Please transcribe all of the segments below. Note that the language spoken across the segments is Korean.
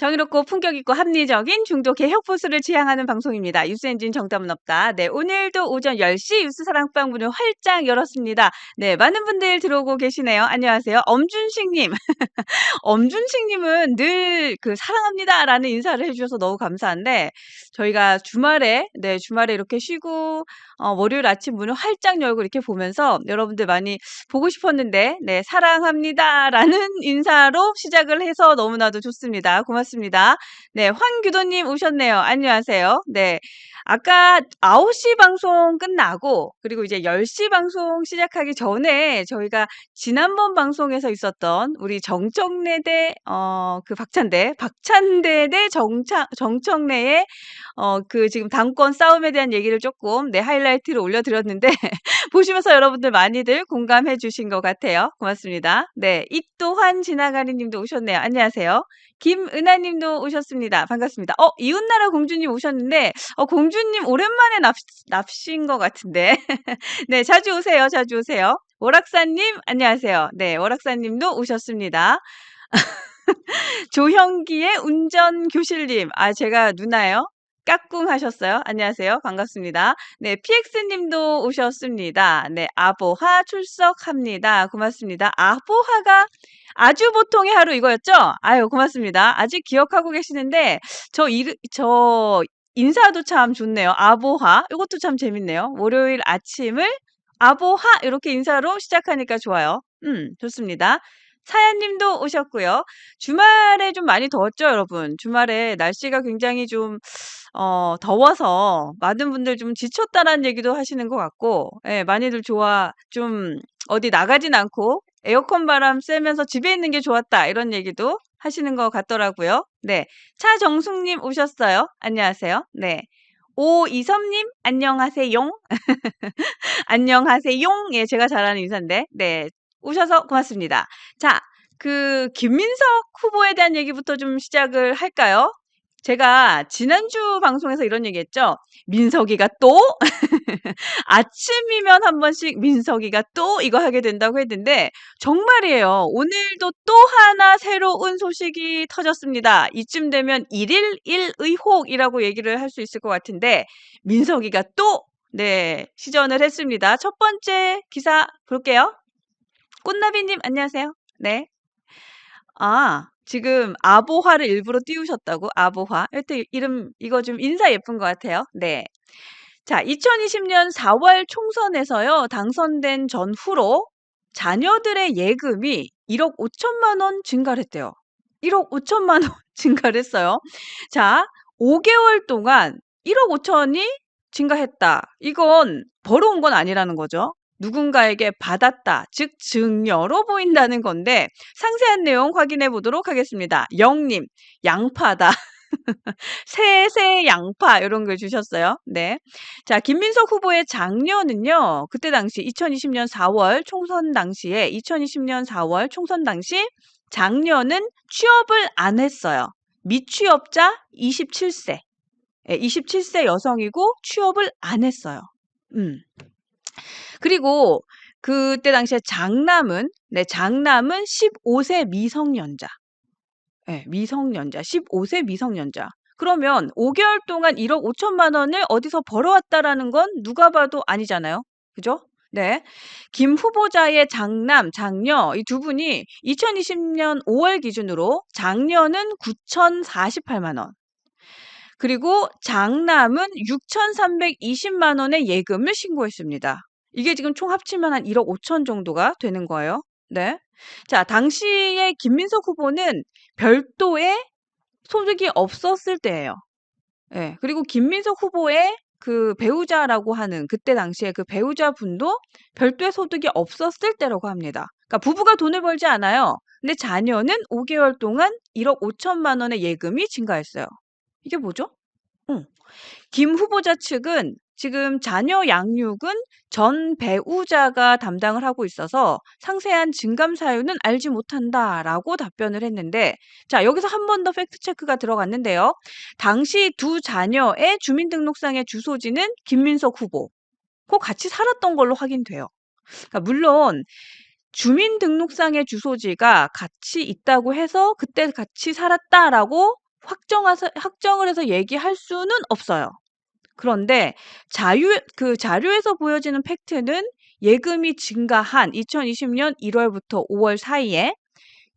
정의롭고 품격 있고 합리적인 중도 개혁 보수를 지향하는 방송입니다. 뉴스엔진 정답은 없다. 네, 오늘도 오전 10시 뉴스 사랑방 문을 활짝 열었습니다. 네, 많은 분들 들어오고 계시네요. 안녕하세요. 엄준식님. 엄준식님은 늘 그 사랑합니다라는 인사를 해주셔서 너무 감사한데 저희가 주말에 이렇게 쉬고 월요일 아침 문을 활짝 열고 이렇게 보면서 여러분들 많이 보고 싶었는데 네, 사랑합니다라는 인사로 시작을 해서 너무나도 좋습니다. 고맙습니다. 네, 황규도님 오셨네요. 안녕하세요. 네. 아까 9시 방송 끝나고 그리고 이제 10시 방송 시작하기 전에 저희가 지난번 방송에서 있었던 우리 정청래 대 그 박찬대 대 정청래의 그 지금 당권 싸움에 대한 얘기를 조금 네, 하이라이트로 올려드렸는데 보시면서 여러분들 많이들 공감해 주신 것 같아요. 고맙습니다. 네, 이 또한 지나가는 님도 오셨네요. 안녕하세요. 김은하 님도 오셨습니다. 반갑습니다. 이웃나라 공주님 오셨는데 공주님 오랜만에 납신 것 같은데. 네, 자주 오세요. 자주 오세요. 오락사님, 안녕하세요. 네, 오락사님도 오셨습니다. 조형기의 운전교실님, 제가 누나요? 까꿍 하셨어요. 안녕하세요. 반갑습니다. 네, PX님도 오셨습니다. 네, 아보하 출석합니다. 고맙습니다. 아보하가 아주 보통의 하루 이거였죠? 아유, 고맙습니다. 아직 기억하고 계시는데, 저 인사도 참 좋네요. 아보하. 이것도 참 재밌네요. 월요일 아침을 아보하 이렇게 인사로 시작하니까 좋아요. 좋습니다. 사연님도 오셨고요. 주말에 좀 많이 더웠죠, 여러분? 주말에 날씨가 굉장히 좀 더워서 많은 분들 좀 지쳤다라는 얘기도 하시는 것 같고, 예, 많이들 좀 어디 나가진 않고 에어컨 바람 쐬면서 집에 있는 게 좋았다 이런 얘기도 하시는 것 같더라고요. 네, 차정숙님 오셨어요. 안녕하세요. 네. 오이섭님 안녕하세요. 안녕하세요. 예, 제가 잘하는 인사인데. 네. 오셔서 고맙습니다. 자, 그 김민석 후보에 대한 얘기부터 좀 시작을 할까요? 제가 지난주 방송에서 이런 얘기했죠. 민석이가 또 아침이면 한 번씩 민석이가 또 이거 하게 된다고 했는데 정말이에요. 오늘도 또 하나 새로운 소식이 터졌습니다. 이쯤 되면 1일 1의혹이라고 얘기를 할 수 있을 것 같은데 민석이가 또 네, 시전을 했습니다. 첫 번째 기사 볼게요. 꽃나비님, 안녕하세요. 네. 지금 아보화를 일부러 띄우셨다고? 아보화. 하여튼 이거 좀 인사 예쁜 것 같아요. 네. 자, 2020년 4월 총선에서요, 당선된 전후로 자녀들의 예금이 1억 5천만 원 증가를 했대요. 1억 5천만 원 증가를 했어요. 자, 5개월 동안 1억 5천이 증가했다. 이건 벌어온 건 아니라는 거죠. 누군가에게 받았다, 즉 증여로 보인다는 건데 상세한 내용 확인해 보도록 하겠습니다. 영님, 양파다. 새새 양파 이런 걸 주셨어요. 네. 자, 김민석 후보의 장녀는요. 그때 당시 2020년 4월 총선 당시 장녀는 취업을 안 했어요. 미취업자 27세. 27세 여성이고 취업을 안 했어요. 그리고 그때 당시에 장남은 15세 미성년자. 미성년자, 15세 미성년자. 그러면 5개월 동안 1억 5천만 원을 어디서 벌어왔다라는 건 누가 봐도 아니잖아요. 그죠? 네. 김 후보자의 장남, 장녀 이 두 분이 2020년 5월 기준으로 장녀는 9,048만 원. 그리고 장남은 6,320만 원의 예금을 신고했습니다. 이게 지금 총 합치면 한 1억 5천 정도가 되는 거예요. 네. 자, 당시에 김민석 후보는 별도의 소득이 없었을 때예요. 예. 그리고 김민석 후보의 그 배우자라고 하는 그때 당시에 그 배우자분도 별도의 소득이 없었을 때라고 합니다. 그러니까 부부가 돈을 벌지 않아요. 근데 자녀는 5개월 동안 1억 5천만 원의 예금이 증가했어요. 이게 뭐죠? 김 후보자 측은 지금 자녀 양육은 전 배우자가 담당을 하고 있어서 상세한 증감 사유는 알지 못한다라고 답변을 했는데 자, 여기서 한 번 더 팩트 체크가 들어갔는데요. 당시 두 자녀의 주민등록상의 주소지는 김민석 후보. 꼭 같이 살았던 걸로 확인돼요. 그러니까 물론 주민등록상의 주소지가 같이 있다고 해서 그때 같이 살았다라고 확정을 해서 얘기할 수는 없어요. 그런데 그 자료에서 보여지는 팩트는 예금이 증가한 2020년 1월부터 5월 사이에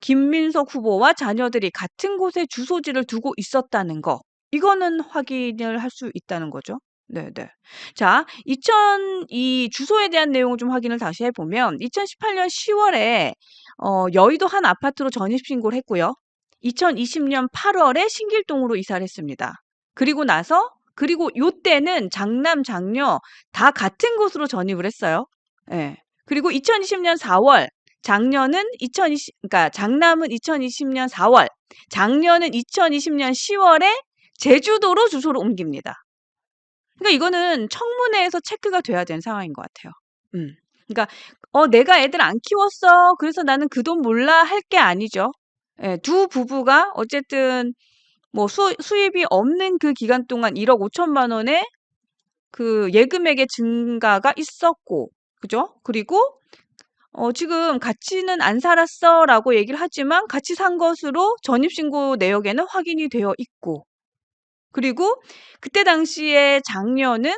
김민석 후보와 자녀들이 같은 곳에 주소지를 두고 있었다는 거. 이거는 확인을 할 수 있다는 거죠. 네네. 자, 이 주소에 대한 내용을 좀 확인을 다시 해보면 2018년 10월에 여의도 한 아파트로 전입신고를 했고요. 2020년 8월에 신길동으로 이사를 했습니다. 그리고 요때는 장남, 장녀 다 같은 곳으로 전입을 했어요. 예. 그리고 2020년 4월 그러니까 장남은 2020년 4월, 장녀는 2020년 10월에 제주도로 주소를 옮깁니다. 그러니까 이거는 청문회에서 체크가 돼야 되는 상황인 것 같아요. 그러니까 내가 애들 안 키웠어. 그래서 나는 그 돈 몰라 할 게 아니죠. 예, 두 부부가 어쨌든 뭐 수입이 없는 그 기간 동안 1억 5천만 원의 그 예금액의 증가가 있었고, 그죠? 그리고 지금 "같이는 안 살았어."라고 얘기를 하지만 같이 산 것으로 전입신고 내역에는 확인이 되어 있고, 그리고 그때 당시에 장녀는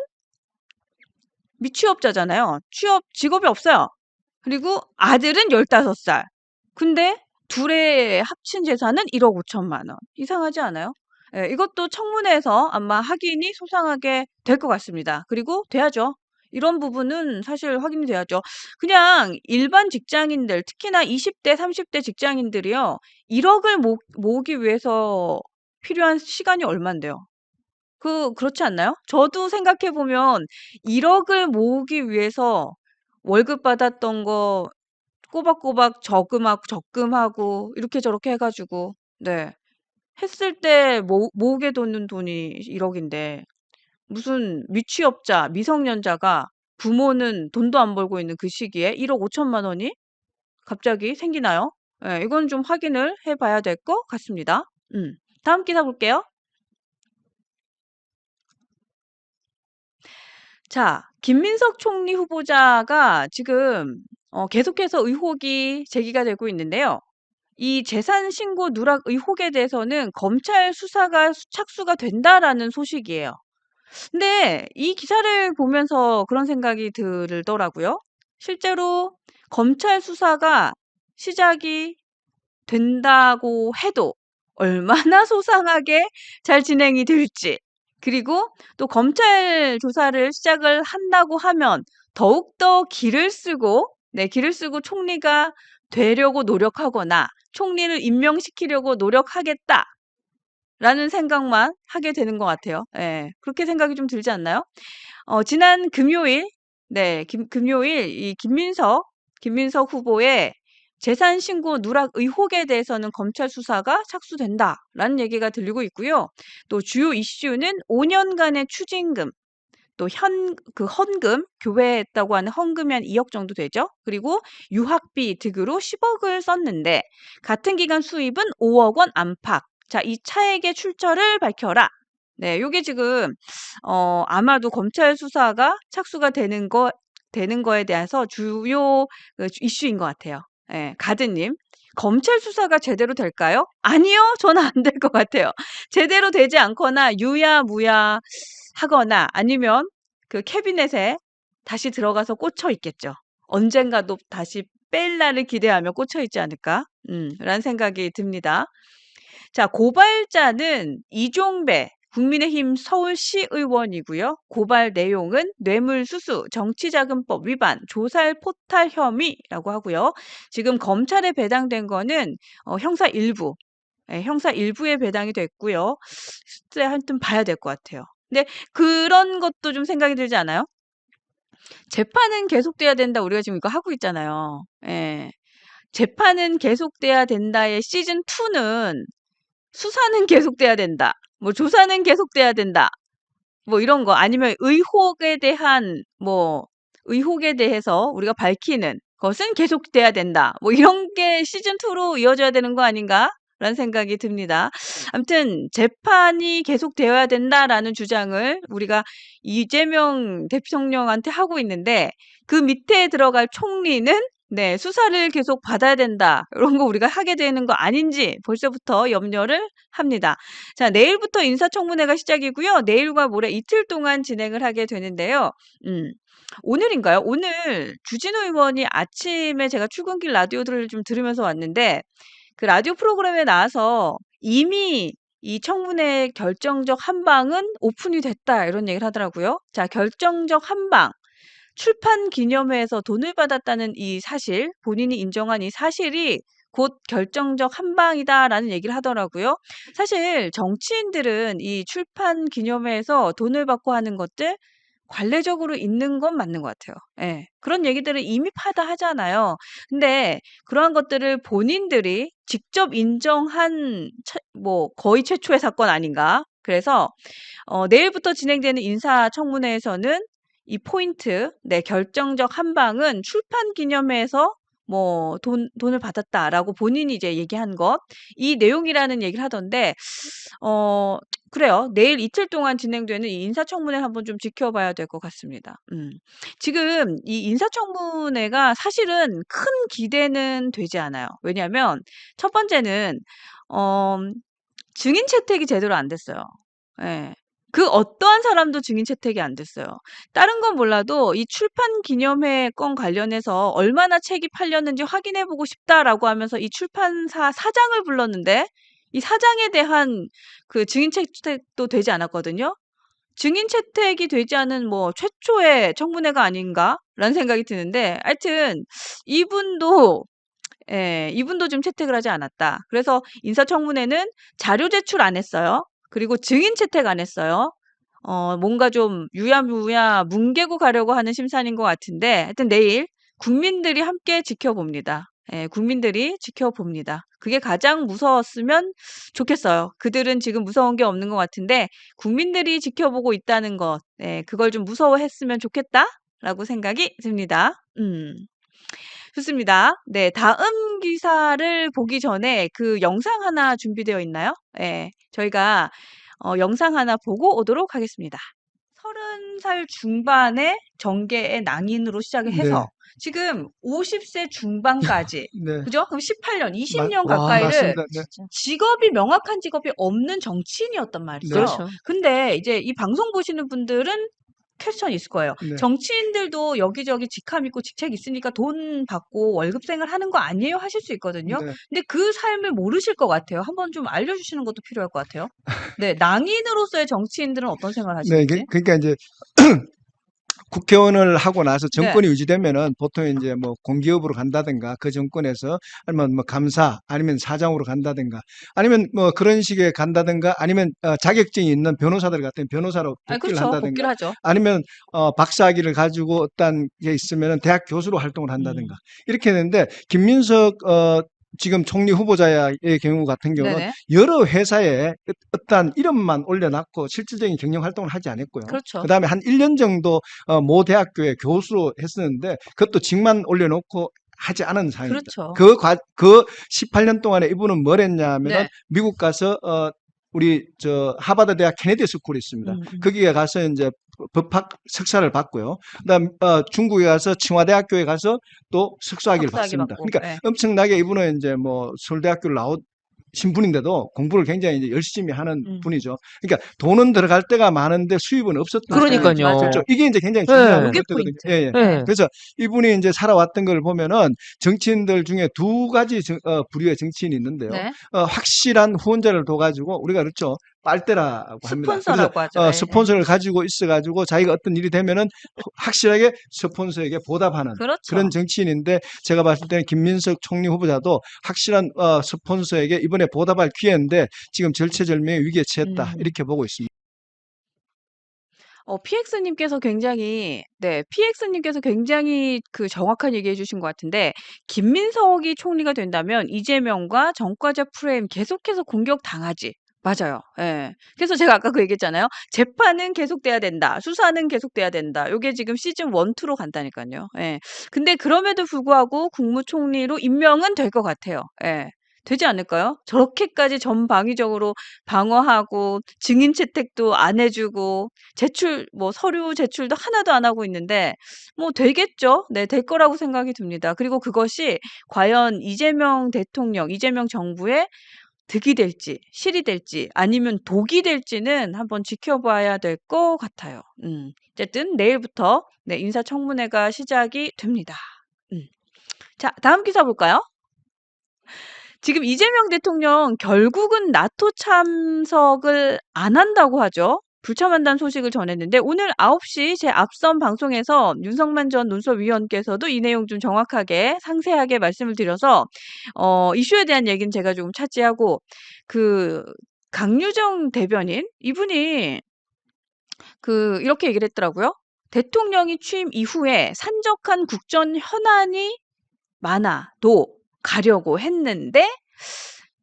미취업자잖아요. 직업이 없어요. 그리고 아들은 15살. 근데 둘의 합친 재산은 1억 5천만 원. 이상하지 않아요? 예, 이것도 청문회에서 아마 확인이 소상하게 될 것 같습니다. 그리고 돼야죠. 이런 부분은 사실 확인이 돼야죠. 그냥 일반 직장인들, 특히나 20대, 30대 직장인들이요. 1억을 모으기 위해서 필요한 시간이 얼만데요. 그렇지 않나요? 저도 생각해 보면 1억을 모으기 위해서 월급 받았던 거 꼬박꼬박 적금하고 이렇게 저렇게 해 가지고, 네, 했을 때 모으게 되는 돈이 1억인데 무슨 미취업자, 미성년자가 부모는 돈도 안 벌고 있는 그 시기에 1억 5천만 원이 갑자기 생기나요? 예, 이건 좀 확인을 해 봐야 될 것 같습니다. 다음 기사 볼게요. 자, 김민석 총리 후보자가 지금 계속해서 의혹이 제기가 되고 있는데요. 이 재산 신고 누락 의혹에 대해서는 검찰 수사가 착수가 된다라는 소식이에요. 근데 이 기사를 보면서 그런 생각이 들더라고요. 실제로 검찰 수사가 시작이 된다고 해도 얼마나 소상하게 잘 진행이 될지, 그리고 또 검찰 조사를 시작을 한다고 하면 더욱더 길을 쓰고 총리가 되려고 노력하거나 총리를 임명시키려고 노력하겠다라는 생각만 하게 되는 것 같아요. 예, 그렇게 생각이 좀 들지 않나요? 지난 금요일, 네, 금요일 이 김민석 후보의 재산 신고 누락 의혹에 대해서는 검찰 수사가 착수된다라는 얘기가 들리고 있고요. 또 주요 이슈는 5년간의 추징금, 또 헌금, 교회에 했다고 하는 헌금이 한 2억 정도 되죠. 그리고 유학비 등으로 10억을 썼는데 같은 기간 수입은 5억 원 안팎. 자, 이 차액의 출처를 밝혀라. 네, 요게 지금 아마도 검찰 수사가 착수가 되는 거에 대해서 주요 이슈인 것 같아요. 예, 가드님. 검찰 수사가 제대로 될까요? 아니요, 저는 안 될 것 같아요. 제대로 되지 않거나 유야무야 하거나 아니면 그 캐비넷에 다시 들어가서 꽂혀 있겠죠. 언젠가도 다시 뺄 날을 기대하며 꽂혀 있지 않을까? 라는 생각이 듭니다. 자, 고발자는 이종배 국민의힘 서울시 의원이고요. 고발 내용은 뇌물수수, 정치자금법 위반, 조살 포탈 혐의라고 하고요. 지금 검찰에 배당된 거는 형사 일부, 예, 형사 일부에 배당이 됐고요. 실제 하여튼 봐야 될 것 같아요. 근데 그런 것도 좀 생각이 들지 않아요? 재판은 계속돼야 된다. 우리가 지금 이거 하고 있잖아요. 예. 재판은 계속돼야 된다의 시즌 2는 수사는 계속돼야 된다. 뭐 조사는 계속돼야 된다. 뭐 이런 거 아니면 의혹에 대해서 우리가 밝히는 것은 계속돼야 된다. 뭐 이런 게 시즌 2로 이어져야 되는 거 아닌가라는 생각이 듭니다. 아무튼 재판이 계속되어야 된다라는 주장을 우리가 이재명 대통령한테 하고 있는데 그 밑에 들어갈 총리는 네, 수사를 계속 받아야 된다. 이런 거 우리가 하게 되는 거 아닌지 벌써부터 염려를 합니다. 자, 내일부터 인사청문회가 시작이고요. 내일과 모레 이틀 동안 진행을 하게 되는데요. 음, 오늘인가요? 오늘 주진우 의원이 아침에 제가 출근길 라디오들을 좀 들으면서 왔는데 그 라디오 프로그램에 나와서 이미 이 청문회 결정적 한방은 오픈이 됐다 이런 얘기를 하더라고요. 자, 결정적 한방. 출판 기념회에서 돈을 받았다는 이 사실, 본인이 인정한 이 사실이 곧 결정적 한방이다라는 얘기를 하더라고요. 사실 정치인들은 이 출판 기념회에서 돈을 받고 하는 것들 관례적으로 있는 건 맞는 것 같아요. 예. 그런 얘기들을 이미 파다하잖아요. 근데 그러한 것들을 본인들이 직접 인정한 뭐 거의 최초의 사건 아닌가. 그래서 내일부터 진행되는 인사청문회에서는 이 포인트, 네, 결정적 한방은 출판 기념회에서 뭐 돈을 받았다라고 본인이 이제 얘기한 것, 이 내용이라는 얘기를 하던데, 어, 그래요. 내일 이틀 동안 진행되는 이 인사청문회를 한번 좀 지켜봐야 될 것 같습니다. 지금 이 인사청문회가 사실은 큰 기대는 되지 않아요. 왜냐하면 첫 번째는, 어, 증인 채택이 제대로 안 됐어요. 예. 그 어떠한 사람도 증인 채택이 안 됐어요. 다른 건 몰라도 이 출판 기념회 건 관련해서 얼마나 책이 팔렸는지 확인해 보고 싶다라고 하면서 이 출판사 사장을 불렀는데 이 사장에 대한 그 증인 채택도 되지 않았거든요. 증인 채택이 되지 않은 뭐 최초의 청문회가 아닌가라는 생각이 드는데 하여튼 이분도 이분도 좀 채택을 하지 않았다. 그래서 인사청문회는 자료 제출 안 했어요. 그리고 증인 채택 안 했어요. 뭔가 좀 유야무야 뭉개고 가려고 하는 심산인 것 같은데 하여튼 내일 국민들이 함께 지켜봅니다. 예, 국민들이 지켜봅니다. 그게 가장 무서웠으면 좋겠어요. 그들은 지금 무서운 게 없는 것 같은데 국민들이 지켜보고 있다는 것, 그걸 좀 무서워했으면 좋겠다라고 생각이 듭니다. 좋습니다. 네, 다음 기사를 보기 전에 그 영상 하나 준비되어 있나요? 예, 저희가 영상 하나 보고 오도록 하겠습니다. 30살 중반의 정계의 낭인으로 시작을 해서 네, 지금 50세 중반까지, 네, 그죠? 그럼 18년, 20년 와, 가까이를 맞습니다. 네, 진짜. 직업이 명확한 직업이 없는 정치인이었단 네, 말이죠. 그렇죠. 근데 이제 이 방송 보시는 분들은 퀘스천이 있을 거예요. 네. 정치인들도 여기저기 직함 있고 직책 있으니까 돈 받고 월급 생활하는 거 아니에요? 하실 수 있거든요. 네. 근데 그 삶을 모르실 것 같아요. 한번 좀 알려주시는 것도 필요할 것 같아요. 네, 낭인으로서의 정치인들은 어떤 생활을 네, 하시는지. 그러니까 이제 국회의원을 하고 나서 네, 정권이 유지되면은 보통 이제 뭐 공기업으로 간다든가 그 정권에서 아니면 뭐 감사 아니면 사장으로 간다든가 아니면 뭐 그런 식의 간다든가 아니면 자격증이 있는 변호사들 같은 변호사로 아, 복귀를 그렇죠. 한다든가 복귀를 하죠. 아니면 박사학위를 가지고 어떤 게 있으면은 대학 교수로 활동을 한다든가 이렇게 되는데 김민석 지금 총리 후보자의 경우 같은 경우는 네네. 여러 회사에 어떤 이름만 올려놨고 실질적인 경영 활동을 하지 않았고요. 그렇죠. 그 다음에 한 1년 정도 모 대학교의 교수로 했었는데 그것도 직만 올려놓고 하지 않은 상황입니다. 그렇죠. 그 18년 동안에 이분은 뭘 했냐면은 네. 미국 가서 우리 하버드 대학 케네디 스쿨이 있습니다. 거기에 가서 이제 법학 석사를 받고요. 그다음 중국에 가서清華대학교에 가서 또 석사학위를 석사학위 받습니다. 받고. 그러니까 네. 엄청나게 이분은 이제 뭐 서울대학교를 나오신 분인데도 공부를 굉장히 이제 열심히 하는 분이죠. 그러니까 돈은 들어갈 때가 많은데 수입은 없었던 그러니까요. 상황이죠. 맞아요. 그렇죠. 이게 이제 굉장히 네. 중요한 요게 포인트거든요. 포인트. 예, 예. 네. 그래서 이분이 이제 살아왔던 걸 보면은 정치인들 중에 두 가지 부류의 정치인이 있는데요. 네. 확실한 후원자를 둬가지고 우리가 그렇죠. 빨대라고 합니다. 그래서 스폰서라고 하죠. 예, 예. 스폰서를 가지고 있어가지고 자기가 어떤 일이 되면은 확실하게 스폰서에게 보답하는 그렇죠. 그런 정치인인데 제가 봤을 때는 김민석 총리 후보자도 확실한 스폰서에게 이번에 보답할 기회인데 지금 절체절명의 위기에 처했다 이렇게 보고 있습니다. PX님께서 굉장히 그 정확한 얘기 해주신 것 같은데, 김민석이 총리가 된다면 이재명과 정과자 프레임 계속해서 공격당하지. 맞아요. 예. 그래서 제가 아까 그 얘기했잖아요. 재판은 계속돼야 된다. 수사는 계속돼야 된다. 요게 지금 시즌 1, 2로 간다니까요. 예. 근데 그럼에도 불구하고 국무총리로 임명은 될 것 같아요. 예. 되지 않을까요? 저렇게까지 전방위적으로 방어하고 증인 채택도 안 해주고 서류 제출도 하나도 안 하고 있는데 뭐 되겠죠? 네, 될 거라고 생각이 듭니다. 그리고 그것이 과연 이재명 대통령, 이재명 정부의 득이 될지, 실이 될지, 아니면 독이 될지는 한번 지켜봐야 될 것 같아요. 어쨌든 내일부터 네, 인사청문회가 시작이 됩니다. 음. 자, 다음 기사 볼까요? 지금 이재명 대통령 결국은 나토 참석을 안 한다고 하죠. 불참한다는 소식을 전했는데 오늘 9시 제 앞선 방송에서 윤석만 전 논설위원께서도 이 내용 좀 정확하게 상세하게 말씀을 드려서 이슈에 대한 얘기는 제가 조금 차지하고 그 강유정 대변인 이분이 이렇게 얘기를 했더라고요. 대통령이 취임 이후에 산적한 국정 현안이 많아도 가려고 했는데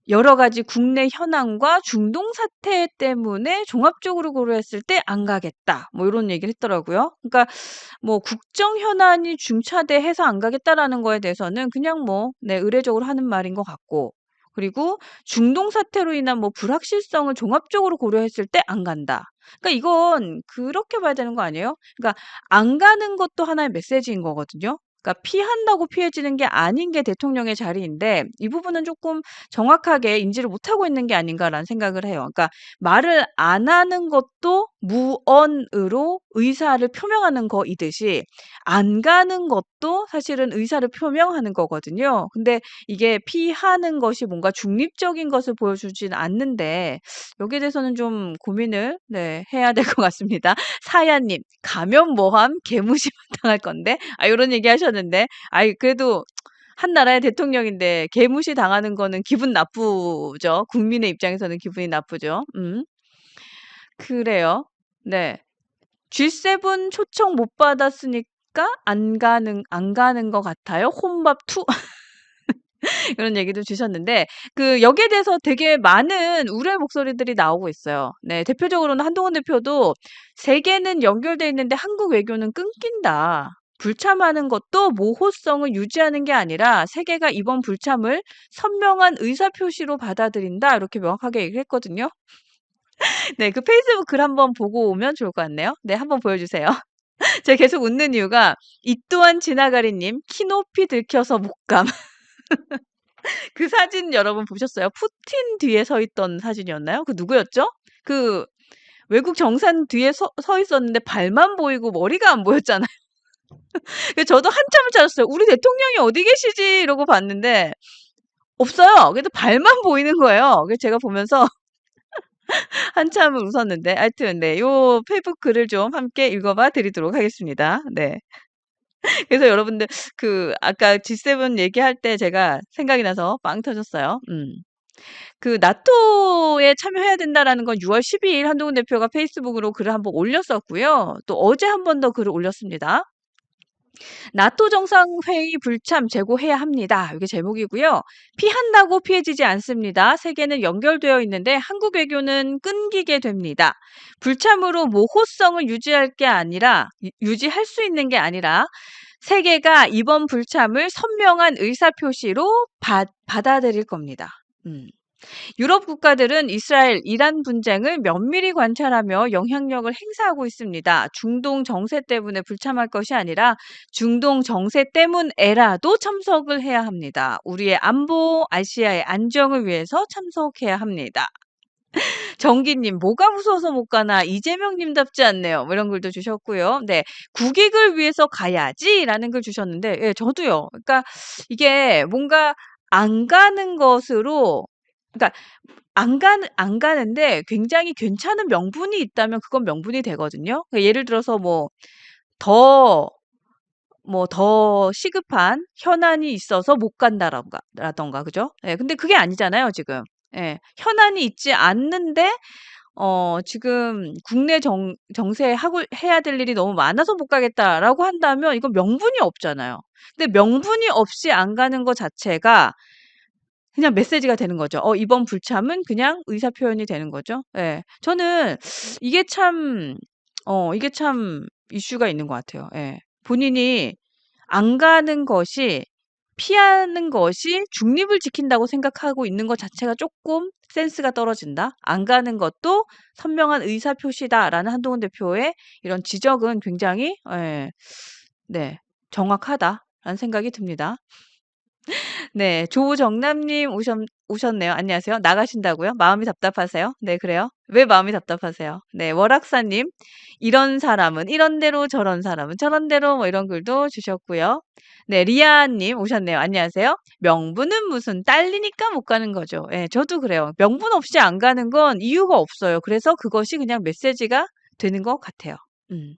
여러 가지 국내 현황과 중동 사태 때문에 종합적으로 고려했을 때 안 가겠다. 뭐 이런 얘기를 했더라고요. 그러니까 뭐 국정 현안이 중차대해서 안 가겠다라는 거에 대해서는 그냥 뭐 네, 의례적으로 하는 말인 것 같고 그리고 중동 사태로 인한 뭐 불확실성을 종합적으로 고려했을 때 안 간다. 그러니까 이건 그렇게 봐야 되는 거 아니에요? 그러니까 안 가는 것도 하나의 메시지인 거거든요. 그러니까 피한다고 피해지는 게 아닌 게 대통령의 자리인데 이 부분은 조금 정확하게 인지를 못하고 있는 게 아닌가라는 생각을 해요. 그러니까 말을 안 하는 것도 무언으로 의사를 표명하는 거이듯이 안 가는 것도 사실은 의사를 표명하는 거거든요. 근데 이게 피하는 것이 뭔가 중립적인 것을 보여주진 않는데 여기에 대해서는 좀 고민을 네, 해야 될 것 같습니다. 사야님, 가면 뭐함? 개무시만 당할 건데? 아, 요런 얘기 하셨는데. 아이, 그래도 한 나라의 대통령인데 개무시 당하는 거는 기분 나쁘죠. 국민의 입장에서는 기분이 나쁘죠. 그래요. 네. G7 초청 못 받았으니까 안 가는 것 같아요. 혼밥 투. 이런 얘기도 주셨는데 여기에 대해서 되게 많은 우려의 목소리들이 나오고 있어요. 네, 대표적으로는 한동훈 대표도 세계는 연결돼 있는데 한국 외교는 끊긴다. 불참하는 것도 모호성을 유지하는 게 아니라 세계가 이번 불참을 선명한 의사표시로 받아들인다. 이렇게 명확하게 얘기를 했거든요. 네, 그 페이스북 글 한번 보고 오면 좋을 것 같네요. 네, 한번 보여주세요. 제가 계속 웃는 이유가 이 또한 지나가리님 키 높이 들켜서 못 감. 그 사진 여러분 보셨어요? 푸틴 뒤에 서 있던 사진이었나요? 그 누구였죠? 그 외국 정상 뒤에 서 있었는데 발만 보이고 머리가 안 보였잖아요. 그래서 저도 한참을 찾았어요. 우리 대통령이 어디 계시지? 이러고 봤는데 없어요. 그래도 발만 보이는 거예요. 그래서 제가 보면서 한참을 웃었는데 하여튼 네, 요 페이북 글을 좀 함께 읽어봐 드리도록 하겠습니다. 네. 그래서 여러분들 아까 G7 얘기할 때 제가 생각이 나서 빵 터졌어요. 나토에 참여해야 된다라는 건 6월 12일 한동훈 대표가 페이스북으로 글을 한번 올렸었고요. 또 어제 한 번 더 글을 올렸습니다. 나토 정상회의 불참 재고해야 합니다. 이게 제목이고요. 피한다고 피해지지 않습니다. 세계는 연결되어 있는데 한국 외교는 끊기게 됩니다. 불참으로 모호성을 유지할 수 있는 게 아니라 세계가 이번 불참을 선명한 의사표시로 받아들일 겁니다. 유럽 국가들은 이스라엘, 이란 분쟁을 면밀히 관찰하며 영향력을 행사하고 있습니다. 중동 정세 때문에 불참할 것이 아니라 중동 정세 때문에라도 참석을 해야 합니다. 우리의 안보, 아시아의 안정을 위해서 참석해야 합니다. 정기님, 뭐가 무서워서 못 가나 이재명님답지 않네요. 뭐 이런 글도 주셨고요. 네, 국익을 위해서 가야지라는 글 주셨는데, 예, 저도요. 그러니까 이게 뭔가 안 가는 것으로, 그러니까 안 가는데 굉장히 괜찮은 명분이 있다면 그건 명분이 되거든요. 그러니까 예를 들어서 더, 더 시급한 현안이 있어서 못 간다라던가, 그죠? 예, 근데 그게 아니잖아요, 지금. 예, 현안이 있지 않는데, 지금 국내 해야 될 일이 너무 많아서 못 가겠다라고 한다면 이건 명분이 없잖아요. 근데 명분이 없이 안 가는 것 자체가 그냥 메시지가 되는 거죠. 이번 불참은 그냥 의사 표현이 되는 거죠. 예. 저는 이게 참, 이게 참 이슈가 있는 것 같아요. 예. 본인이 안 가는 것이 피하는 것이 중립을 지킨다고 생각하고 있는 것 자체가 조금 센스가 떨어진다. 안 가는 것도 선명한 의사 표시다라는 한동훈 대표의 이런 지적은 굉장히 네, 정확하다라는 생각이 듭니다. 네, 조정남님 오셨네요. 안녕하세요. 나가신다고요? 마음이 답답하세요? 네, 그래요. 왜 마음이 답답하세요? 네, 월악사님, 이런 사람은 이런 대로 저런 사람은 저런 대로 뭐 이런 글도 주셨고요. 네, 리아님 오셨네요. 안녕하세요. 명분은 무슨 딸리니까 못 가는 거죠. 예, 저도 그래요. 명분 없이 안 가는 건 이유가 없어요. 그래서 그것이 그냥 메시지가 되는 것 같아요. 음.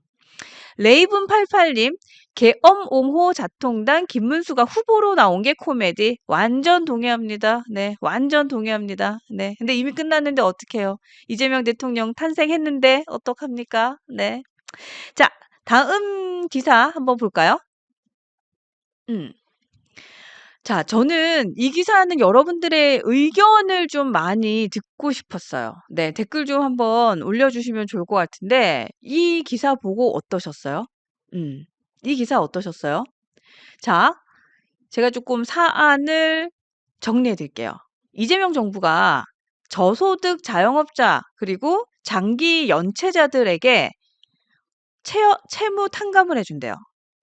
레이븐88님, 계엄옹호 자통당 김문수가 후보로 나온 게 코미디. 완전 동의합니다. 네, 완전 동의합니다. 네, 근데 이미 끝났는데 어떡해요. 이재명 대통령 탄생했는데 어떡합니까? 네. 자, 다음 기사 한번 볼까요? 음. 자, 저는 이 기사는 여러분들의 의견을 좀 많이 듣고 싶었어요. 네, 댓글 좀 한번 올려주시면 좋을 것 같은데, 이 기사 보고 어떠셨어요? 이 기사 어떠셨어요? 자, 제가 조금 사안을 정리해 드릴게요. 이재명 정부가 저소득 자영업자 그리고 장기 연체자들에게 채무 탕감을 해준대요.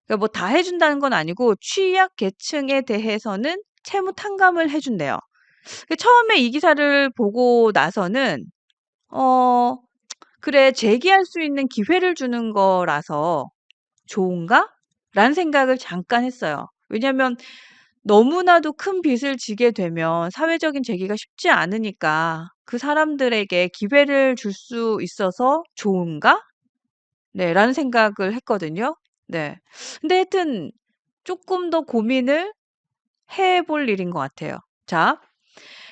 그러니까 뭐 다 해준다는 건 아니고 취약 계층에 대해서는 채무 탕감을 해준대요. 처음에 이 기사를 보고 나서는 어, 그래, 제기할 수 있는 기회를 주는 거라서 좋은가? 라는 생각을 잠깐 했어요. 왜냐면 너무나도 큰 빚을 지게 되면 사회적인 재기가 쉽지 않으니까 그 사람들에게 기회를 줄 수 있어서 좋은가? 네, 라는 생각을 했거든요. 네. 근데 하여튼 조금 더 고민을 해볼 일인 것 같아요. 자,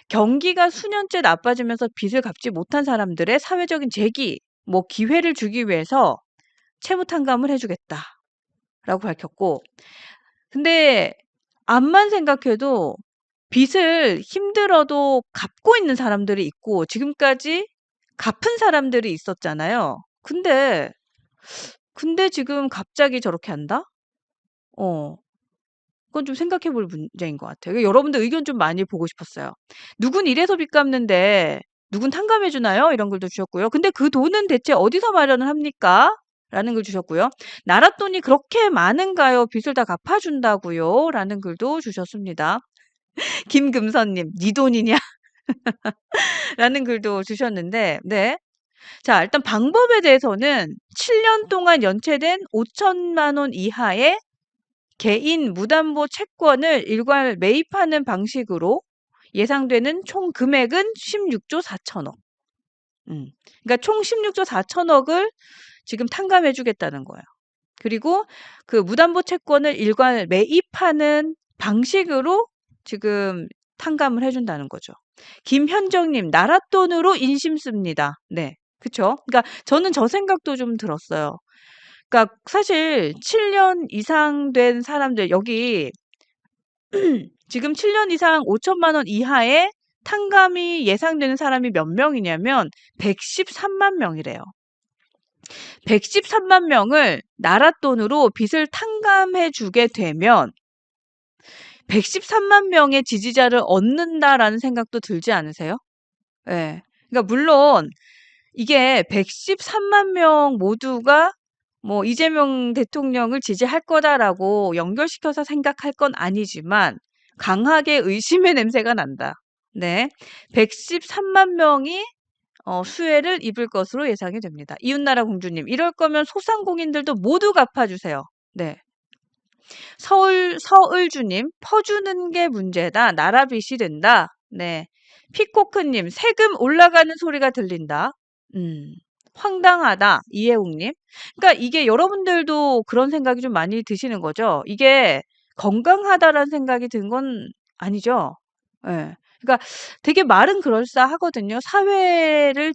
경기가 수년째 나빠지면서 빚을 갚지 못한 사람들의 사회적인 재기, 뭐 기회를 주기 위해서 채무 탕감을 해주겠다라고 밝혔고, 근데 암만 생각해도 빚을 힘들어도 갚고 있는 사람들이 있고 지금까지 갚은 사람들이 있었잖아요. 근데 지금 갑자기 저렇게 한다? 어. 그건 좀 생각해 볼 문제인 것 같아요. 여러분들 의견 좀 많이 보고 싶었어요. "누군 이래서 빚 갚는데 누군 탕감해 주나요?" 이런 글도 주셨고요. "근데 그 돈은 대체 어디서 마련을 합니까?" 라는 글 주셨고요. "나라 돈이 그렇게 많은가요? 빚을 다 갚아 준다고요?" 라는 글도 주셨습니다. 김금선 님, "네 돈이냐?" 라는 글도 주셨는데 네. 자, 일단 방법에 대해서는 7년 동안 연체된 5천만 원 이하의 개인 무담보 채권을 일괄 매입하는 방식으로 예상되는 총 금액은 16조 4천억. 그러니까 총 16조 4천억을 지금 탕감해 주겠다는 거예요. 그리고 그 무담보 채권을 일괄 매입하는 방식으로 지금 탕감을 해 준다는 거죠. 김현정님, 나라 돈으로 인심 씁니다. 네. 그쵸? 그러니까 저는 저 생각도 좀 들었어요. 그러니까 사실 7년 이상 된 사람들 여기 지금 7년 이상 5천만 원 이하의 탕감이 예상되는 사람이 몇 명이냐면 113만 명이래요. 113만 명을 나라 돈으로 빚을 탕감해 주게 되면 113만 명의 지지자를 얻는다라는 생각도 들지 않으세요? 예. 그러니까 물론 이게 113만 명 모두가 뭐 이재명 대통령을 지지할 거다라고 연결시켜서 생각할 건 아니지만 강하게 의심의 냄새가 난다. 네. 113만 명이 수혜를 입을 것으로 예상이 됩니다. 이웃나라 공주님, 이럴 거면 소상공인들도 모두 갚아주세요. 네. 서을주님, 퍼주는 게 문제다. 나라 빚이 된다. 네. 피코크님, 세금 올라가는 소리가 들린다. 음, 황당하다. 이혜웅님. 그러니까 이게 여러분들도 그런 생각이 좀 많이 드시는 거죠. 이게 건강하다라는 생각이 든 건 아니죠. 예. 그러니까 되게 말은 그럴싸하거든요. 사회를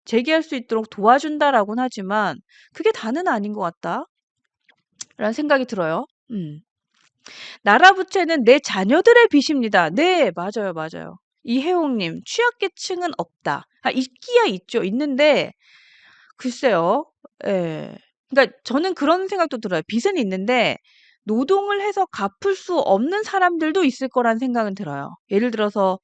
재기할 수 있도록 도와준다라고는 하지만 그게 다는 아닌 것 같다. 라는 생각이 들어요. 나라 부채는 내 자녀들의 빚입니다. 네, 맞아요, 맞아요. 이혜홍님, 취약계층은 없다. 있기야 있죠. 있는데, 글쎄요. 예. 그러니까 저는 그런 생각도 들어요. 빚은 있는데, 노동을 해서 갚을 수 없는 사람들도 있을 거란 생각은 들어요. 예를 들어서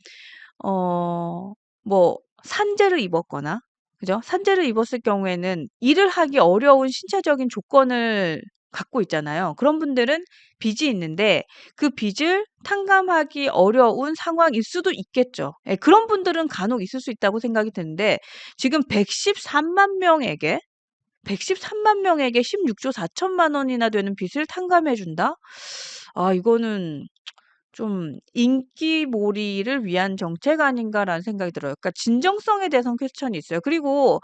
뭐 산재를 입었거나 그죠? 산재를 입었을 경우에는 일을 하기 어려운 신체적인 조건을 갖고 있잖아요. 그런 분들은 빚이 있는데 그 빚을 탕감하기 어려운 상황일 수도 있겠죠. 예, 그런 분들은 간혹 있을 수 있다고 생각이 드는데 지금 113만 명에게 113만 명에게 16조 4천만 원이나 되는 빚을 탕감해 준다? 아, 이거는 좀 '인기몰이를 위한 정책 아닌가.'라는 생각이 들어요. 그러니까 진정성에 대해서는 퀘스천이 있어요. 그리고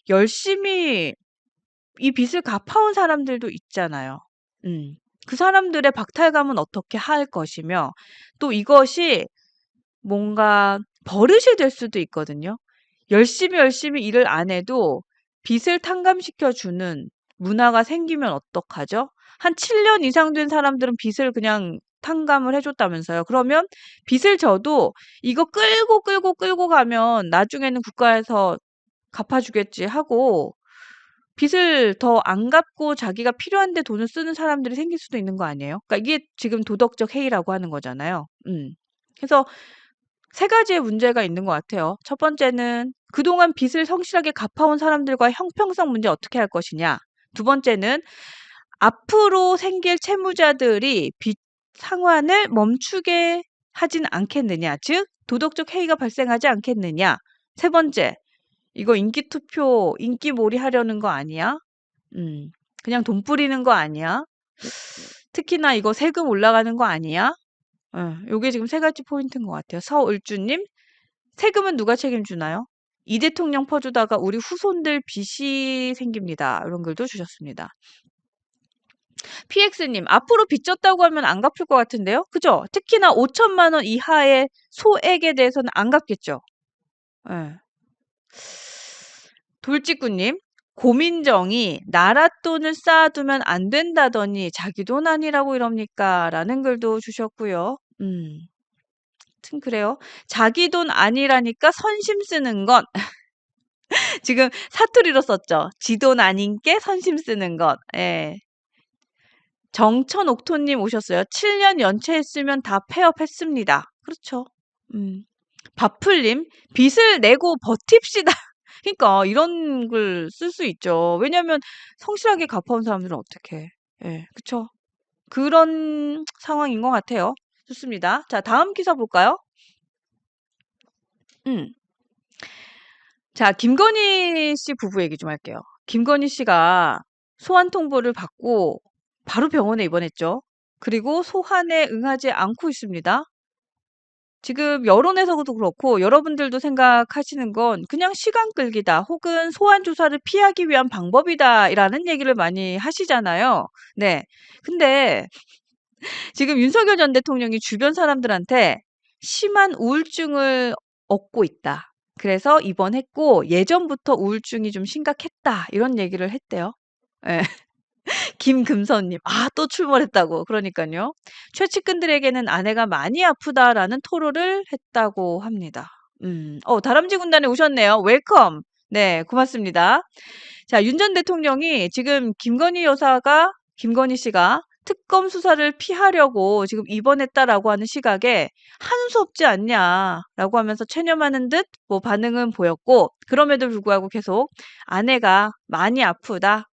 열심히 이 빚을 갚아온 사람들도 있잖아요. 음. 그 사람들의 박탈감은 어떻게 할 것이며 또 이것이 뭔가 버릇이 될 수도 있거든요. 열심히 일을 안 해도 빚을 탕감시켜 주는 문화가 생기면 어떡하죠? 한 7년 이상 된 사람들은 빚을 그냥 탕감을 해 줬다면서요. 그러면 빚을 져도 이거 끌고 가면 나중에는 국가에서 갚아 주겠지 하고 빚을 더 안 갚고 자기가 필요한 데 돈을 쓰는 사람들이 생길 수도 있는 거 아니에요? 그러니까 이게 지금 도덕적 해이라고 하는 거잖아요. 그래서 세 가지의 문제가 있는 것 같아요. 첫 번째는 그동안 빚을 성실하게 갚아온 사람들과의 형평성 문제 어떻게 할 것이냐. 두 번째는 앞으로 생길 채무자들이 빚 상환을 멈추게 하진 않겠느냐. 즉, 도덕적 해이가 발생하지 않겠느냐. 세 번째, 이거 인기투표, 인기몰이 하려는 거 아니야? 음, 그냥 돈 뿌리는 거 아니야? 특히나 이거 세금 올라가는 거 아니야? 요게 지금 세 가지 포인트인 것 같아요. 서울주님, 세금은 누가 책임지나요? 이 대통령 퍼주다가 우리 후손들 빚이 생깁니다. 이런 글도 주셨습니다. PX님, 앞으로 빚 졌다고 하면 안 갚을 것 같은데요? 그죠? 특히나 5천만 원 이하의 소액에 대해서는 안 갚겠죠? 예. 돌직구님, 고민정이 나라 돈을 쌓아두면 안 된다더니 자기 돈 아니라고 이럽니까? 라는 글도 주셨고요. 하여튼 그래요. 자기 돈 아니라니까 선심 쓰는 건 지금 사투리로 썼죠. 지 돈 아닌 게 선심 쓰는 것. 예. 정천옥토님 오셨어요. 7년 연체했으면 다 폐업했습니다. 그렇죠. 밥풀님, 빚을 내고 버팁시다. 그러니까 이런 글 쓸 수 있죠. 왜냐면 성실하게 갚아온 사람들은 어떻게? 예, 그쵸. 그런 상황인 것 같아요. 좋습니다. 자, 다음 기사 볼까요? 음. 자, 김건희 씨 부부 얘기 좀 할게요. 김건희 씨가 소환 통보를 받고 바로 병원에 입원했죠. 그리고 소환에 응하지 않고 있습니다. 지금 여론에서도 그렇고 여러분들도 생각하시는 건 그냥 시간 끌기다 혹은 소환 조사를 피하기 위한 방법이다라는 얘기를 많이 하시잖아요. 네. 근데 지금 윤석열 전 대통령이 주변 사람들한테 심한 우울증을 얻고 있다. 그래서 입원했고 예전부터 우울증이 좀 심각했다. 이런 얘기를 했대요. 예. 김금선님, 아, 또 출몰했다고. 그러니까요. 최측근들에게는 아내가 많이 아프다라는 토로를 했다고 합니다. 다람쥐 군단에 오셨네요. 웰컴. 네, 고맙습니다. 자, 윤 전 대통령이 지금 김건희 씨가 특검 수사를 피하려고 지금 입원했다라고 하는 시각에 한수 없지 않냐라고 하면서 체념하는 듯 뭐 반응은 보였고, 그럼에도 불구하고 계속 아내가 많이 아프다.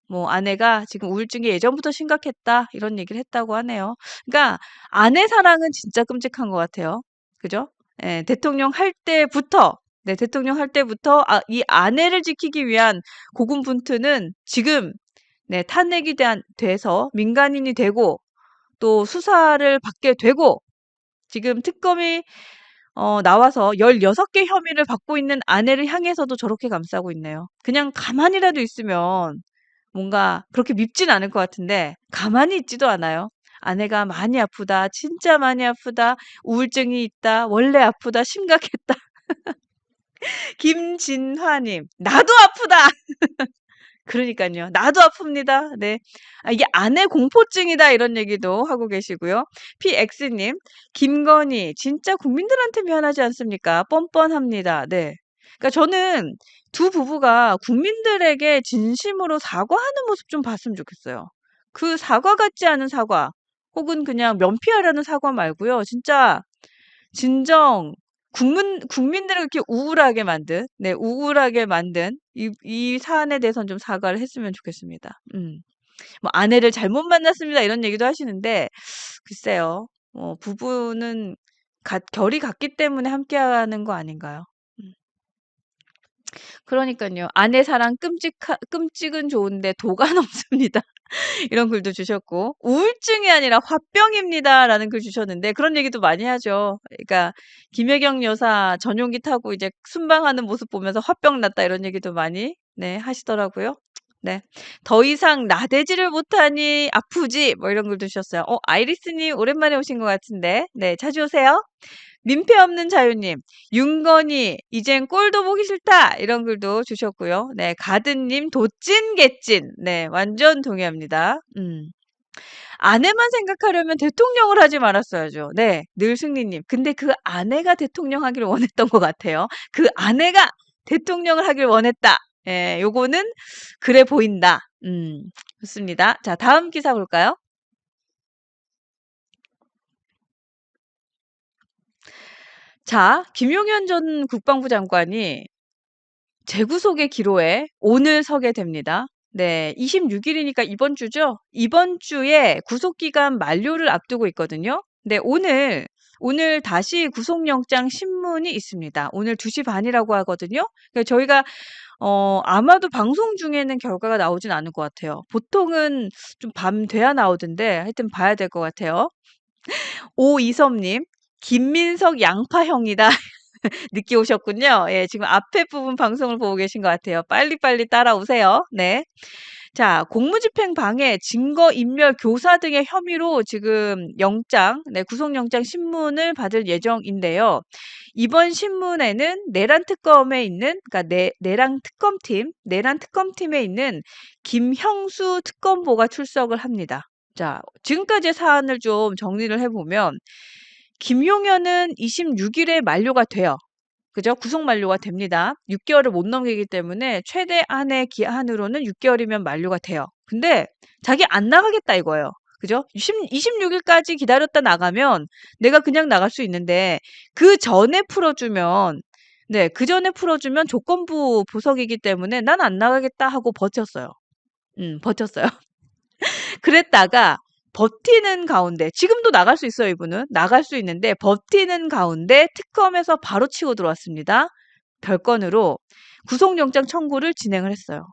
뭐 아내가 지금 우울증이 예전부터 심각했다. 이런 얘기를 했다고 하네요. 그러니까 아내 사랑은 진짜 끔찍한 것 같아요. 그죠? 예, 대통령 할 때부터 이 아내를 지키기 위한 고군분투는 지금 네, 돼서 민간인이 되고 또 수사를 받게 되고 지금 특검이 나와서 16개 혐의를 받고 있는 아내를 향해서도 저렇게 감싸고 있네요. 그냥 가만히라도 있으면 뭔가 그렇게 밉진 않을 것 같은데 가만히 있지도 않아요. 아내가 많이 아프다, 진짜 많이 아프다, 우울증이 있다, 원래 아프다, 심각했다. 김진화님, 나도 아프다! 그러니까요. 나도 아픕니다. 네. 이게 아내 공포증이다 이런 얘기도 하고 계시고요. PX님, 김건희 진짜 국민들한테 미안하지 않습니까? 뻔뻔합니다. 네. 그러니까 저는 두 부부가 국민들에게 진심으로 사과하는 모습 좀 봤으면 좋겠어요. 그 사과 같지 않은 사과. 혹은 그냥 면피하려는 사과 말고요. 진짜 진정 국민들을 이렇게 우울하게 만든, 네, 우울하게 만든 이 사안에 대해서는 좀 사과를 했으면 좋겠습니다. 뭐 아내를 잘못 만났습니다. 이런 얘기도 하시는데, 글쎄요. 부부는 결이 같기 때문에 함께하는 거 아닌가요? 음. 그러니까요. 아내 사랑 끔찍은 좋은데 도가 넘습니다. 이런 글도 주셨고, 우울증이 아니라 화병입니다라는 글 주셨는데, 그런 얘기도 많이 하죠. 그러니까 김혜경 여사 전용기 타고 이제 순방하는 모습 보면서 화병 났다 이런 얘기도 많이 네, 하시더라고요. 네. 더 이상 나대지를 못하니 아프지 뭐 이런 글도 주셨어요. 아이리스님 오랜만에 오신 것 같은데, 네, 자주 오세요. 민폐 없는 자유님, 윤건이 이젠 꼴도 보기 싫다 이런 글도 주셨고요. 네, 가든님 도찐 개찐, 네, 완전 동의합니다. 아내만 생각하려면 대통령을 하지 말았어야죠. 네, 늘승리님. 근데 그 아내가 대통령 하기를 원했던 것 같아요. 그 아내가 대통령을 하길 원했다. 예, 요거는 그래 보인다. 좋습니다. 자, 다음 기사 볼까요? 자, 김용현 전 국방부 장관이 재구속의 기로에 오늘 서게 됩니다. 네, 26일이니까 이번 주죠? 이번 주에 구속기간 만료를 앞두고 있거든요. 네, 오늘 다시 구속영장 신문이 있습니다. 오늘 2시 반이라고 하거든요. 그러니까 저희가 아마도 방송 중에는 결과가 나오진 않을 것 같아요. 보통은 좀 밤 돼야 나오던데 하여튼 봐야 될 것 같아요. 오이섭님, 김민석 양파형이다. 늦게 오셨군요. 예, 지금 앞에 부분 방송을 보고 계신 것 같아요. 빨리빨리 따라오세요. 네. 자, 공무집행 방해, 증거인멸 교사 등의 혐의로 지금 네, 구속영장 신문을 받을 예정인데요. 이번 신문에는 그러니까 내란 특검팀에 있는 김형수 특검보가 출석을 합니다. 자, 지금까지의 사안을 좀 정리를 해보면, 김용현은 26일에 만료가 돼요. 그죠? 구속 만료가 됩니다. 6개월을 못 넘기기 때문에 최대한의 기한으로는 6개월이면 만료가 돼요. 근데 자기 안 나가겠다 이거예요. 그죠? 26일까지 기다렸다 나가면 내가 그냥 나갈 수 있는데 그 전에 풀어주면 네, 그 전에 풀어주면 조건부 보석이기 때문에 난 안 나가겠다 하고 버텼어요. 버텼어요. 그랬다가 버티는 가운데 지금도 나갈 수 있어요, 이분은. 나갈 수 있는데 버티는 가운데 특검에서 바로 치고 들어왔습니다. 별건으로 구속영장 청구를 진행을 했어요.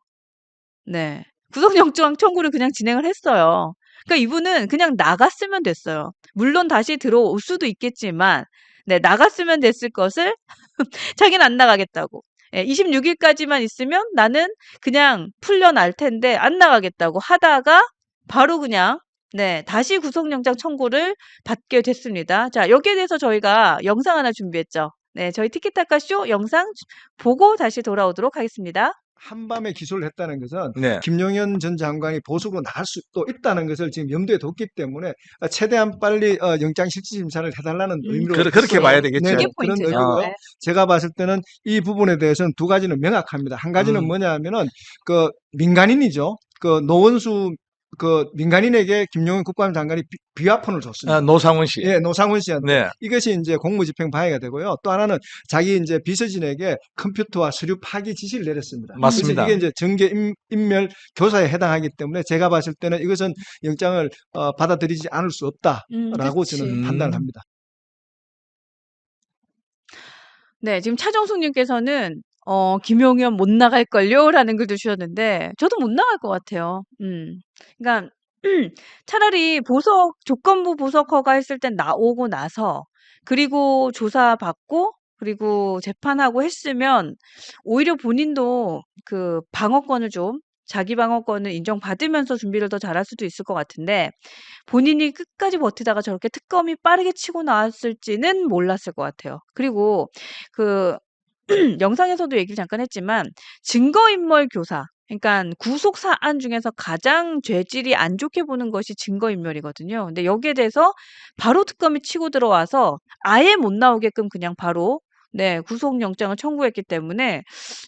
네. 구속영장 청구를 그냥 진행을 했어요. 그러니까 이분은 그냥 나갔으면 됐어요. 물론 다시 들어올 수도 있겠지만 네, 나갔으면 됐을 것을 자기는 안 나가겠다고. 예, 26일까지만 있으면 나는 그냥 풀려날 텐데 안 나가겠다고 하다가 바로 그냥 네, 다시 구속영장 청구를 받게 됐습니다. 자, 여기에 대해서 저희가 영상 하나 준비했죠. 네, 저희 티키타카 쇼 영상 보고 다시 돌아오도록 하겠습니다. 한밤에 기소를 했다는 것은 네. 김용현 전 장관이 보석으로 나갈 수도 있다는 것을 지금 염두에 뒀기 때문에 최대한 빨리 영장 실질 심사를 해달라는 의미로 그렇게 봐야 되겠죠. 네, 그게 그런 포인트죠. 의미고요. 네. 제가 봤을 때는 이 부분에 대해서는 두 가지는 명확합니다. 한 가지는 음. 뭐냐 하면은 그 민간인이죠. 그 노원수 그 민간인에게 김용현 국방부 장관이 비화폰을 줬습니다. 노상훈 씨. 예, 노상훈 씨한테. 네. 이것이 이제 공무집행 방해가 되고요. 또 하나는 자기 이제 비서진에게 컴퓨터와 서류 파기 지시를 내렸습니다. 맞습니다. 그래서 이게 이제 정계 인멸 교사에 해당하기 때문에 제가 봤을 때는 이것은 영장을 받아들이지 않을 수 없다라고 그치. 저는 판단을 합니다. 네, 지금 차정숙님께서는 김용현 못 나갈걸요라는 글도 주셨는데 저도 못 나갈 것 같아요. 그러니까 차라리 조건부 보석 허가했을 땐 나오고 나서 그리고 조사받고 그리고 재판하고 했으면 오히려 본인도 그 방어권을 좀 자기 방어권을 인정받으면서 준비를 더 잘할 수도 있을 것 같은데 본인이 끝까지 버티다가 저렇게 특검이 빠르게 치고 나왔을지는 몰랐을 것 같아요. 그리고 그 영상에서도 얘기를 잠깐 했지만 증거인멸 교사 그러니까 구속 사안 중에서 가장 죄질이 안 좋게 보는 것이 증거인멸이거든요. 근데 여기에 대해서 바로 특검이 치고 들어와서 아예 못 나오게끔 그냥 바로 네, 구속영장을 청구했기 때문에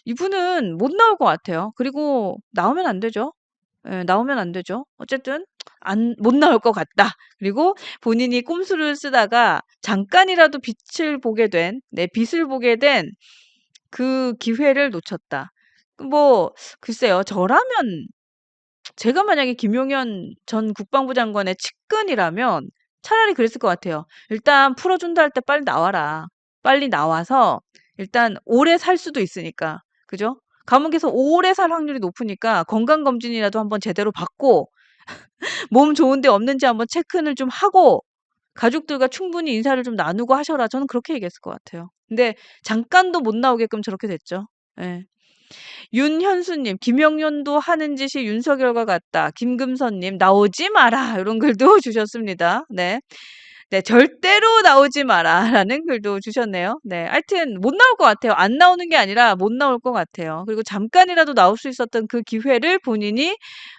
이분은 못 나올 것 같아요. 그리고 나오면 안 되죠. 예, 나오면 안 되죠. 어쨌든 못 나올 것 같다. 그리고 본인이 꼼수를 쓰다가 잠깐이라도 빛을 보게 된 그 기회를 놓쳤다. 뭐, 글쎄요. 저라면, 제가 만약에 김용현 전 국방부 장관의 측근이라면 차라리 그랬을 것 같아요. 일단 풀어준다 할 때 빨리 나와라. 빨리 나와서 일단 오래 살 수도 있으니까. 그죠? 감옥에서 오래 살 확률이 높으니까 건강검진이라도 한번 제대로 받고 몸 좋은데 없는지 한번 체크를 좀 하고 가족들과 충분히 인사를 좀 나누고 하셔라. 저는 그렇게 얘기했을 것 같아요. 근데 잠깐도 못 나오게끔 저렇게 됐죠. 예. 윤현수님, 김영현도 하는 짓이 윤석열과 같다. 김금선님, 나오지 마라. 이런 글도 주셨습니다. 네. 네, 절대로 나오지 마라. 라는 글도 주셨네요. 네. 하여튼, 못 나올 것 같아요. 안 나오는 게 아니라 못 나올 것 같아요. 그리고 잠깐이라도 나올 수 있었던 그 기회를 본인이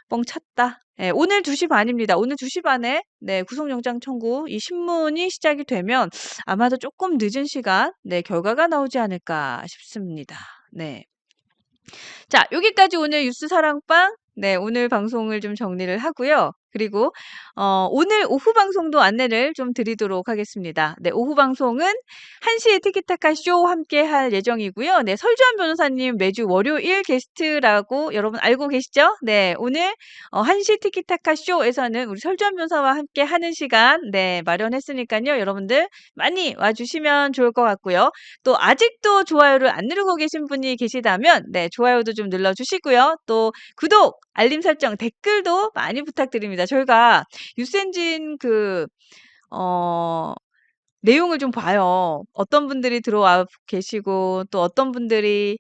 뻥 찼다. 네, 오늘 2시 반입니다. 오늘 2시 반에 네, 구속영장 청구 이 신문이 시작이 되면 아마도 조금 늦은 시간 네, 결과가 나오지 않을까 싶습니다. 네. 자, 여기까지 오늘 뉴스 사랑방. 네, 오늘 방송을 좀 정리를 하고요. 그리고 오늘 오후 방송도 안내를 좀 드리도록 하겠습니다. 네, 오후 방송은 1시에 티키타카 쇼 함께 할 예정이고요. 네, 설주한 변호사님 매주 월요일 게스트라고 여러분 알고 계시죠? 네, 오늘 1시 티키타카 쇼에서는 우리 설주한 변호사와 함께 하는 시간 네, 마련했으니까요. 여러분들 많이 와주시면 좋을 것 같고요. 또 아직도 좋아요를 안 누르고 계신 분이 계시다면 네, 좋아요도 좀 눌러주시고요. 또 구독, 알림 설정, 댓글도 많이 부탁드립니다. 저희가 뉴스엔진 내용을 좀 봐요. 어떤 분들이 들어와 계시고 또 어떤 분들이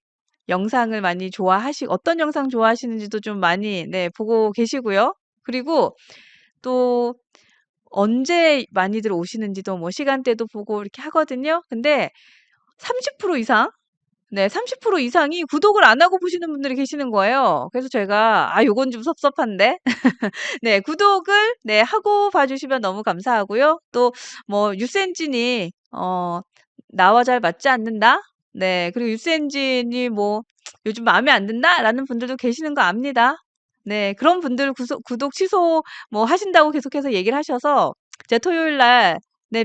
영상을 많이 좋아하시고 어떤 영상 좋아하시는지도 좀 많이 네, 보고 계시고요. 그리고 또 언제 많이들 오시는지도 뭐 시간대도 보고 이렇게 하거든요. 근데 30% 이상? 네, 30% 이상이 구독을 안 하고 보시는 분들이 계시는 거예요. 그래서 제가 요건 좀 섭섭한데. 네, 구독을 네, 하고 봐주시면 너무 감사하고요. 또 뭐 유스엔진이 나와 잘 맞지 않는다. 네, 그리고 유스엔진이 뭐 요즘 마음에 안 든다라는 분들도 계시는 거 압니다. 네, 그런 분들 구독 취소 뭐 하신다고 계속해서 얘기를 하셔서 제가 토요일 날 네,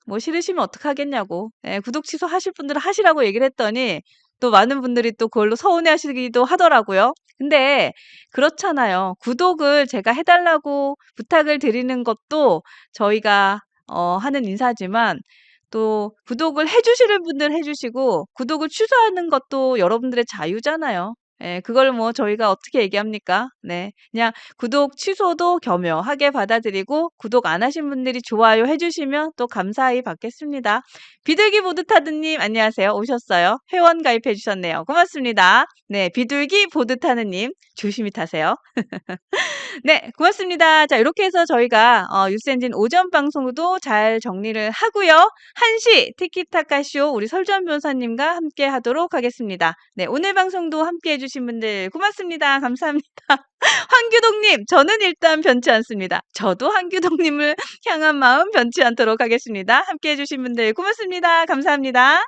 뭐 싫으시면 어떡하겠냐고. 예, 구독 취소하실 분들은 하시라고 얘기를 했더니 또 많은 분들이 또 그걸로 서운해하시기도 하더라고요. 근데 그렇잖아요. 구독을 제가 해달라고 부탁을 드리는 것도 저희가 하는 인사지만 또 구독을 해주시는 분들 해주시고 구독을 취소하는 것도 여러분들의 자유잖아요. 예, 그걸 뭐 저희가 어떻게 얘기합니까? 네. 그냥 구독 취소도 겸허하게 받아들이고 구독 안 하신 분들이 좋아요 해주시면 또 감사히 받겠습니다. 비둘기 보드타드님 안녕하세요. 오셨어요. 회원 가입해 주셨네요. 고맙습니다. 네, 비둘기 보드타드님 조심히 타세요. 네, 고맙습니다. 자, 이렇게 해서 저희가 뉴스엔진 오전 방송도 잘 정리를 하고요. 1시 티키타카 쇼 우리 설주한 변호사님과 함께 하도록 하겠습니다. 네, 오늘 방송도 함께 해주신 분들 고맙습니다. 감사합니다. 황규동님, 저는 일단 변치 않습니다. 저도 황규동님을 향한 마음 변치 않도록 하겠습니다. 함께 해주신 분들 고맙습니다. 감사합니다.